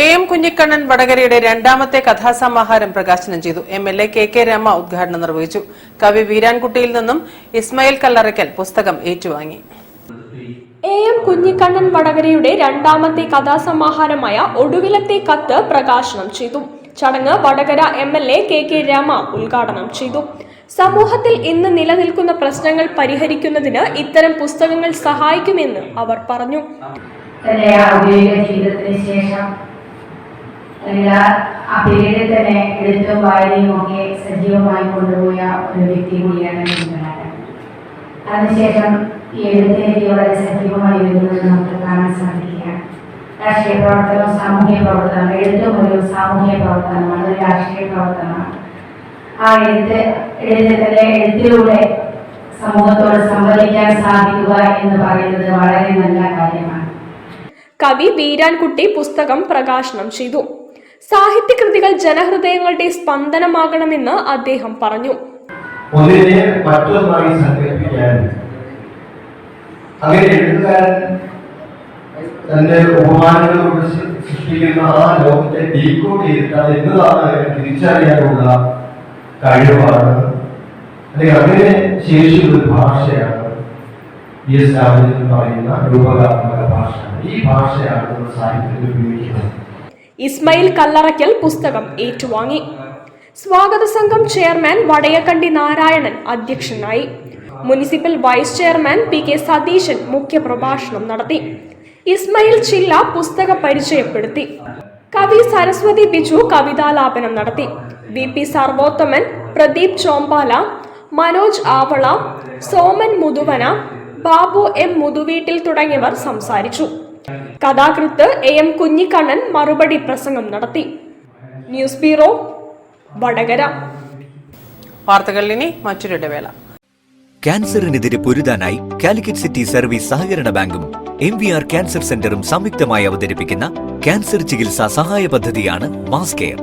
M Kunhikannan വടകരയുടെ രണ്ടാമത്തെ കഥാസമാഹാരം പ്രകാശനം ചെയ്തു. MLA KK രമ ഉദ്ഘാടനം നിർവഹിച്ചു. കവി വീരാൻകുട്ടിയിൽ നിന്നും ഇസ്മായിൽ കല്ലറയ്ക്കൽ പുസ്തകം ഏറ്റുവാങ്ങി. എം കുഞ്ഞിക്കണ്ണൻ വടകരയുടെ രണ്ടാമത്തെ കഥാസമാഹാരമായ ഒടുവിലത്തെ കത്ത് പ്രകാശനം ചെയ്തു. ചടങ്ങ് വടകര MLA KK രമ ഉദ്ഘാടനം ചെയ്തു. സമൂഹത്തിൽ ഇന്ന് നിലനിൽക്കുന്ന പ്രശ്നങ്ങൾ പരിഹരിക്കുന്നതിന് ഇത്തരം പുസ്തകങ്ങൾ സഹായിക്കുമെന്ന് അവർ പറഞ്ഞു. ആ പീരീഡിൽ തന്നെ എഴുത്തും വായനയും ഒക്കെ സജീവമായി കൊണ്ടുപോയ ഒരു വ്യക്തി കൂടിയാണ് കുഞ്ഞിക്കണ്ണൻ. അതിനുശേഷം ഈ എഴുത്തിലേക്ക് വളരെ സജീവമായി വരുന്നത് നമുക്ക് കാണാൻ സാധിക്കുകയാണ്. രാഷ്ട്രീയ പ്രവർത്തനം, സാമൂഹ്യ പ്രവർത്തനം, എഴുത്തും ഒരു സാമൂഹ്യ പ്രവർത്തനമാണ്, ഒരു രാഷ്ട്രീയ പ്രവർത്തനമാണ്. ആ എഴുത്തിലൂടെ സമൂഹത്തോട് സംവദിക്കാൻ സാധിക്കുക എന്ന് പറയുന്നത് വളരെ നല്ല കാര്യമാണ്. കവി വീരാൻകുട്ടി പുസ്തകം പ്രകാശനം ചെയ്തു. സാഹിത്യകൃതികൾ ജനഹൃദയങ്ങളുടെ സ്പന്ദനമാകണമെന്ന് അദ്ദേഹം പറഞ്ഞു. ഒന്നിനെ മറ്റൊന്നായി സങ്കല്പിക്കാൻ അങ്ങനെ എഴുത്തുകാരൻ തന്റെ ഉപമാനങ്ങളോട് സൃഷ്ടിക്കുന്ന ആ ലോകത്തെ ഡീകോഡ് ചെയ്തിട്ട് അത് എന്നതാണ് തിരിച്ചറിയാനുള്ള കഴിവാണ്, അല്ലെങ്കിൽ അങ്ങനെ ശേഷിയുള്ള ഭാഷയാണ് ES രാമചന്ദ്രൻ പറയുന്ന രൂപകാത്മക ഭാഷ. ഈ ഭാഷയാണ് സാഹിത്യത്തിൽ ഉപയോഗിക്കുന്നത്. ഇസ്മായിൽ കല്ലറയ്ക്കൽ പുസ്തകം ഏറ്റുവാങ്ങി. സ്വാഗത സംഘം ചെയർമാൻ വടയക്കണ്ടി നാരായണൻ അധ്യക്ഷനായി. Municipal vice chairman PK Satheesan മുഖ്യപ്രഭാഷണം നടത്തി. ഇസ്മായിൽ ചില്ല പുസ്തക പരിചയപ്പെടുത്തി. കവി സരസ്വതി ബിജു കവിതാലാപനം നടത്തി. VP സർവോത്തമൻ, പ്രദീപ് ചോമ്പാല, മനോജ് ആവള, സോമൻ മുതുവന, ബാബു M മുതുവീട്ടിൽ തുടങ്ങിയവർ സംസാരിച്ചു. കഥാകൃത്ത് AM കുഞ്ഞിക്കണ്ണൻ മറുപടി പ്രസംഗം നടത്തി. News bureau, Vadakara. വാർത്തകളിൽ ഇനി മറ്റൊരു ഇടവേള. ക്യാൻസറിനെതിരെ പൊരുതാനായി കാലിക്കറ്റ് സിറ്റി സർവീസ് സഹകരണ ബാങ്കും MVR ക്യാൻസർ സെന്ററും സംയുക്തമായി അവതരിപ്പിക്കുന്ന ക്യാൻസർ ചികിത്സാ സഹായ പദ്ധതിയാണ് മാസ് കെയർ.